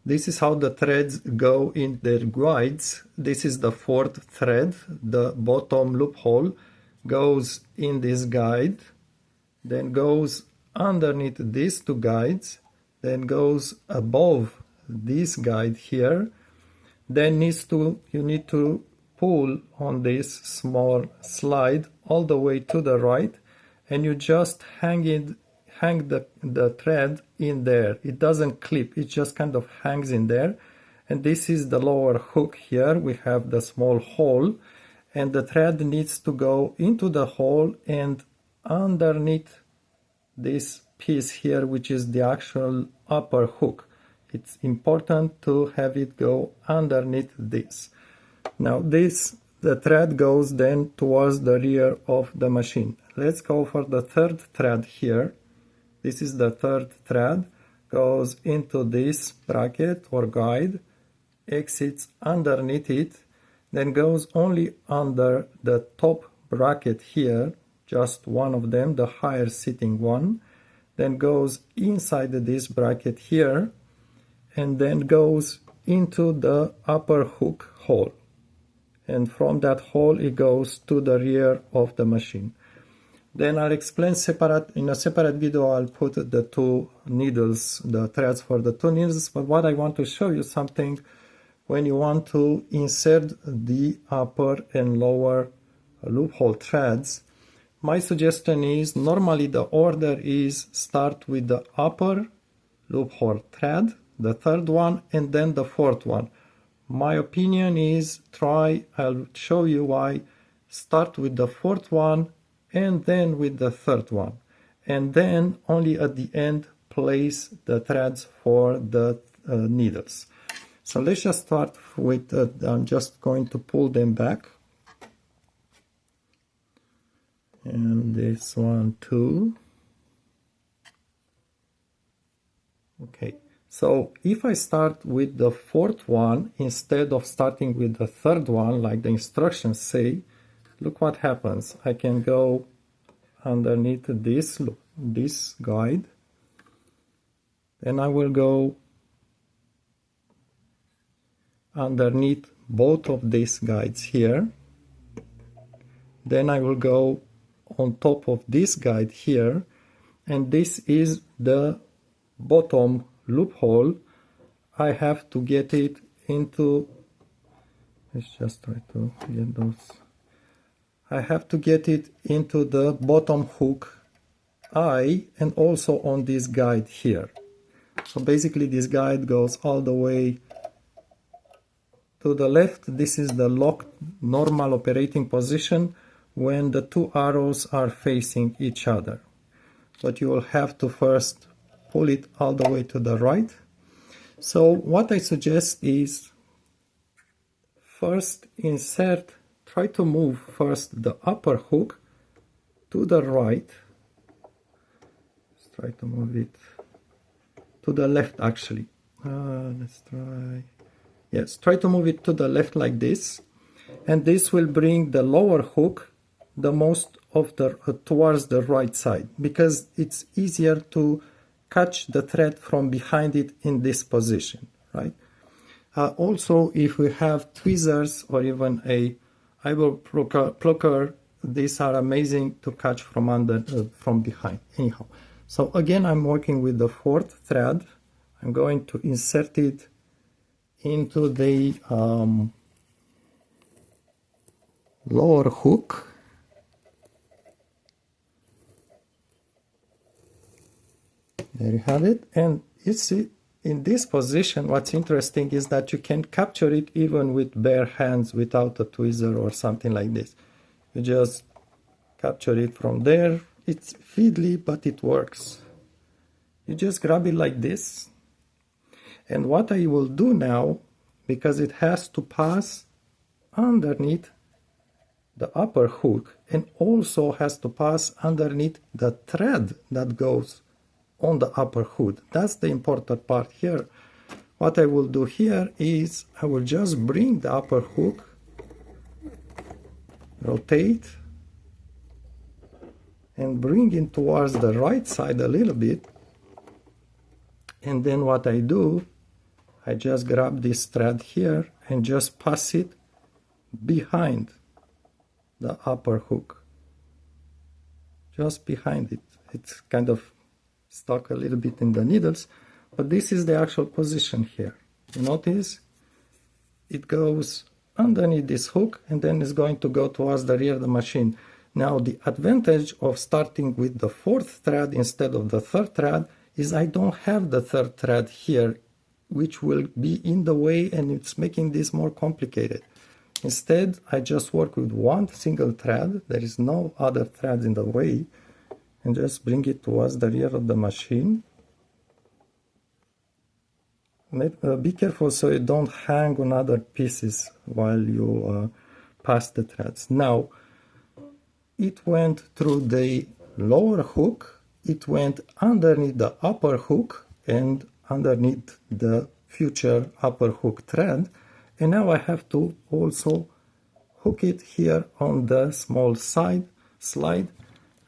This is how the threads go in their guides. This is the fourth thread. The bottom loophole goes in this guide, then goes underneath these two guides, then goes above this guide here. Then you need to pull on this small slide all the way to the right, and you just hang the thread in there. It doesn't clip, it just kind of hangs in there. And this is the lower hook here. We have the small hole, and the thread needs to go into the hole and underneath this piece here, which is the actual upper hook. It's important to have it go underneath this. Now the thread goes then towards the rear of the machine. Let's go for the third thread here. This is the third thread, goes into this bracket or guide, exits underneath it, then goes only under the top bracket here, just one of them, the higher sitting one, then goes inside this bracket here, and then goes into the upper hook hole. And from that hole it goes to the rear of the machine. Then I'll explain in a separate video. I'll put the two needles, the threads for the two needles, but what I want to show you something when you want to insert the upper and lower loophole threads. My suggestion is, normally the order is start with the upper loophole thread, the third one, and then the fourth one. My opinion is I'll show you why, start with the fourth one and then with the third one, and then only at the end place the threads for the needles. So let's just start with, I'm just going to pull them back, and this one too. Okay, so if I start with the fourth one instead of starting with the third one like the instructions say, look what happens. I can go underneath this guide, then I will go underneath both of these guides here, then I will go on top of this guide here, and this is the bottom loophole. I have to get it into, let's just try to get those. I have to get it into the bottom hook eye and also on this guide here. So basically this guide goes all the way to the left. This is the locked normal operating position when the two arrows are facing each other. But you will have to first pull it all the way to the right. So what I suggest is first try to move first the upper hook to the right. Let's try to move it to the left actually. Try to move it to the left like this, and this will bring the lower hook the most of the towards the right side, because it's easier to catch the thread from behind it in this position, right? Also, if we have tweezers or even a eyebrow plucker, these are amazing to catch from behind. Anyhow, so again, I'm working with the fourth thread. I'm going to insert it into the lower hook. There you have it. And you see, in this position, what's interesting is that you can capture it even with bare hands without a tweezer or something like this. You just capture it from there. It's fiddly, but it works. You just grab it like this. And what I will do now, because it has to pass underneath the upper hook and also has to pass underneath the thread that goes on the upper hood. That's the important part here. What I will do here is I will just bring the upper hook, rotate, and bring it towards the right side a little bit. And then what I do, I just grab this thread here and just pass it behind the upper hook. Just behind it. It's kind of stuck a little bit in the needles, but this is the actual position here. You notice it goes underneath this hook and then it's going to go towards the rear of the machine. Now the advantage of starting with the fourth thread instead of the third thread is I don't have the third thread here, which will be in the way, and it's making this more complicated. Instead, I just work with one single thread, there is no other threads in the way, and just bring it towards the rear of the machine. Be careful so you don't hang on other pieces while you pass the threads. Now, it went through the lower hook, it went underneath the upper hook and underneath the future upper hook thread, and now I have to also hook it here on the small slide.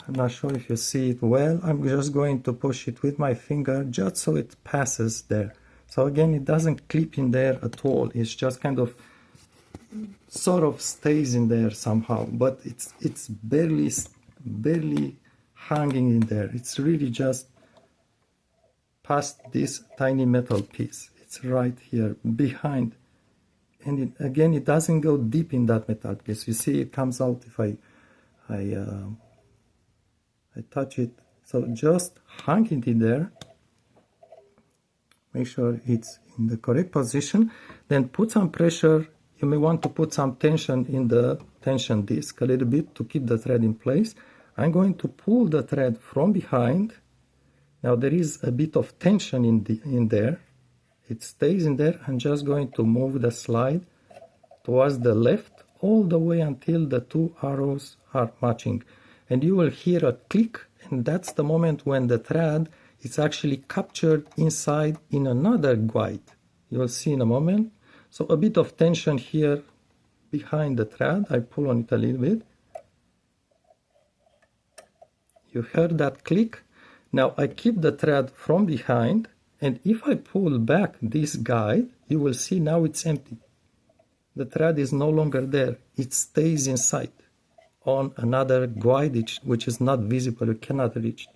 I'm not sure if you see it well. I'm just going to push it with my finger just so it passes there. So again, it doesn't clip in there at all. It's just kind of sort of stays in there somehow, but it's barely hanging in there. It's really just past this tiny metal piece. It's right here behind, and again it doesn't go deep in that metal piece. You see it comes out if I touch it. So just hang it in there, make sure it's in the correct position, then put some pressure. You may want to put some tension in the tension disc a little bit to keep the thread in place. I'm going to pull the thread from behind. Now there is a bit of tension in there. It stays in there. I'm just going to move the slide towards the left all the way until the two arrows are matching. And you will hear a click, and that's the moment when the thread is actually captured inside in another guide. You will see in a moment. So a bit of tension here behind the thread. I pull on it a little bit. You heard that click. Now I keep the thread from behind, and if I pull back this guide, you will see now it's empty. The thread is no longer there. It stays inside on another guide which is not visible. You cannot reach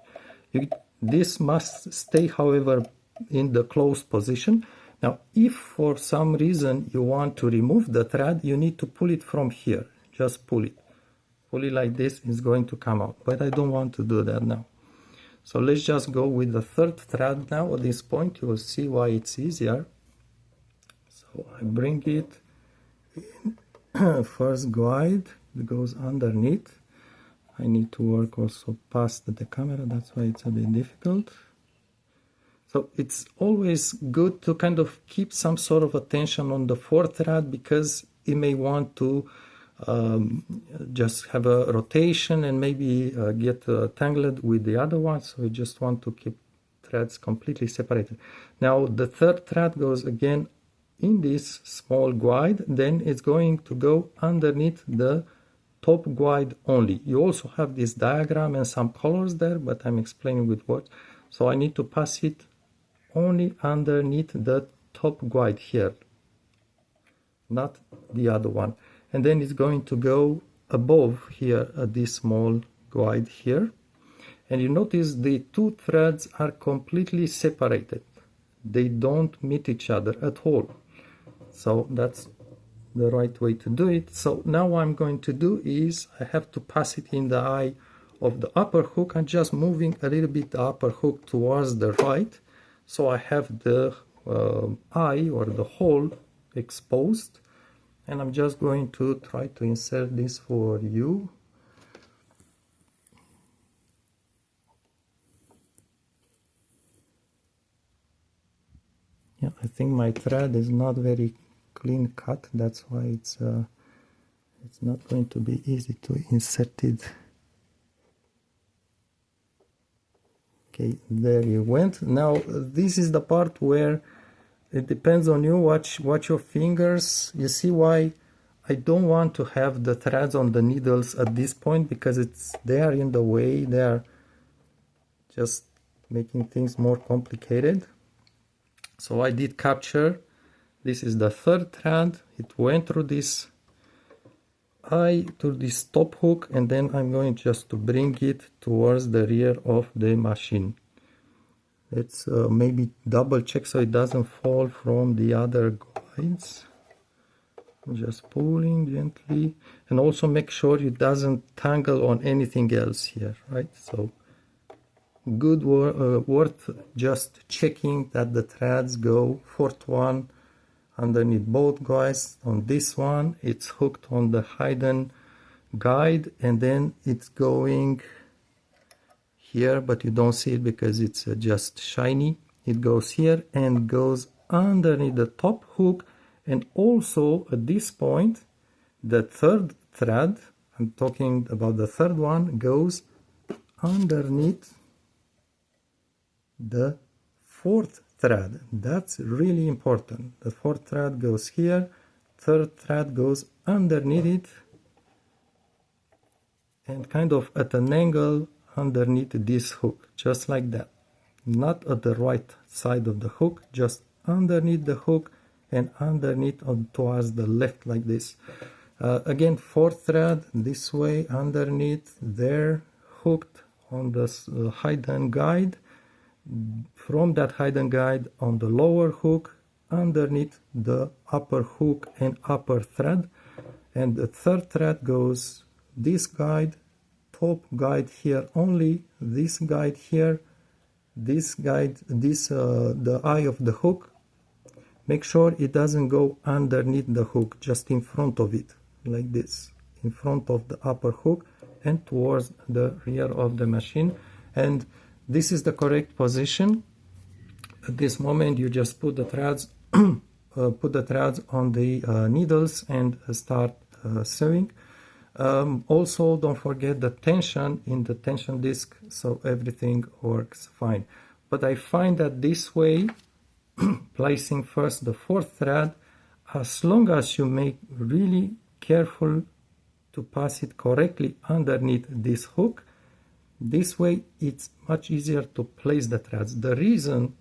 it. This must stay, however, in the closed position. Now, if for some reason you want to remove the thread, you need to pull it from here. Just pull it. Pull it like this, it's going to come out. But I don't want to do that now. So let's just go with the third thread now. At this point, you will see why it's easier. So I bring it in. First guide, it goes underneath. I need to work also past the camera, that's why it's a bit difficult. So it's always good to kind of keep some sort of attention on the fourth thread, because you may want to just have a rotation and maybe get tangled with the other one. So you just want to keep threads completely separated. Now the third thread goes again in this small guide, then it's going to go underneath the top guide only. You also have this diagram and some colors there, but I'm explaining with words. So I need to pass it only underneath the top guide here, not the other one. And then it's going to go above here at this small guide here. And you notice the two threads are completely separated. They don't meet each other at all. So that's the right way to do it. So now what I'm going to do is I have to pass it in the eye of the upper hook. I'm just moving a little bit the upper hook towards the right. So I have the eye or the hole exposed. And I'm just going to try to insert this for you. Yeah, I think my thread is not very clean cut. That's why it's not going to be easy to insert it. Okay, there you went. Now this is the part where it depends on you. Watch your fingers. You see why I don't want to have the threads on the needles at this point, because they are in the way. They are just making things more complicated. So I did capture This is the third thread. It went through this eye to this top hook, and then I'm going just to bring it towards the rear of the machine. Let's maybe double check so it doesn't fall from the other guides. Just pulling gently, and also make sure it doesn't tangle on anything else here, right? So good worth just checking that the threads go fourth one underneath both guides. On this one it's hooked on the hidden guide, and then it's going here, but you don't see it because it's just shiny. It goes here and goes underneath the top hook, and also at this point the third thread, I'm talking about the third one, goes underneath the fourth thread. That's really important. The fourth thread goes here, third thread goes underneath it, and kind of at an angle underneath this hook, just like that. Not at the right side of the hook, just underneath the hook and underneath towards the left, like this. Again, fourth thread this way underneath there, hooked on the hidden guide. From that hidden guide on the lower hook, underneath the upper hook and upper thread, and the third thread goes this guide, top guide here only, this guide here, this guide, this the eye of the hook. Make sure it doesn't go underneath the hook, just in front of it, like this, in front of the upper hook and towards the rear of the machine. And this is the correct position. At this moment you just put the threads on the needles and start sewing. Also don't forget the tension in the tension disc, so everything works fine. But I find that this way, placing first the fourth thread, as long as you make really careful to pass it correctly underneath this hook, this way it's much easier to place the threads. The reason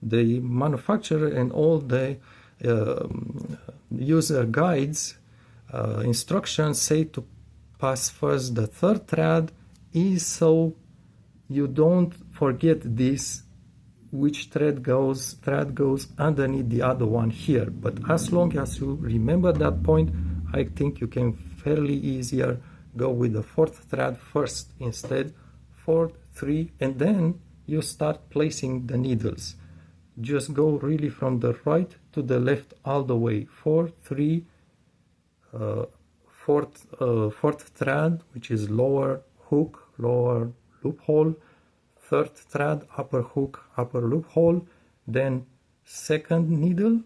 the manufacturer and all the user guides instructions say to pass first the third thread is so you don't forget this, which thread goes underneath the other one here. But as long as you remember that point, I think you can fairly easier go with the fourth thread first instead. 4, 3, and then you start placing the needles. Just go really from the right to the left all the way. 4, 3, fourth thread, which is lower hook, lower loophole, third thread, upper hook, upper loophole, then second needle,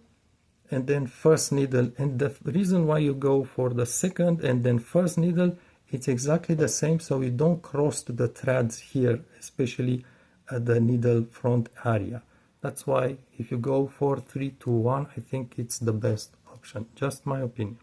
and then first needle. And the reason why you go for the second and then first needle, it's exactly the same, so you don't cross the threads here, especially at the needle front area. That's why if you go 4, 3, 2, 1, I think it's the best option. Just my opinion.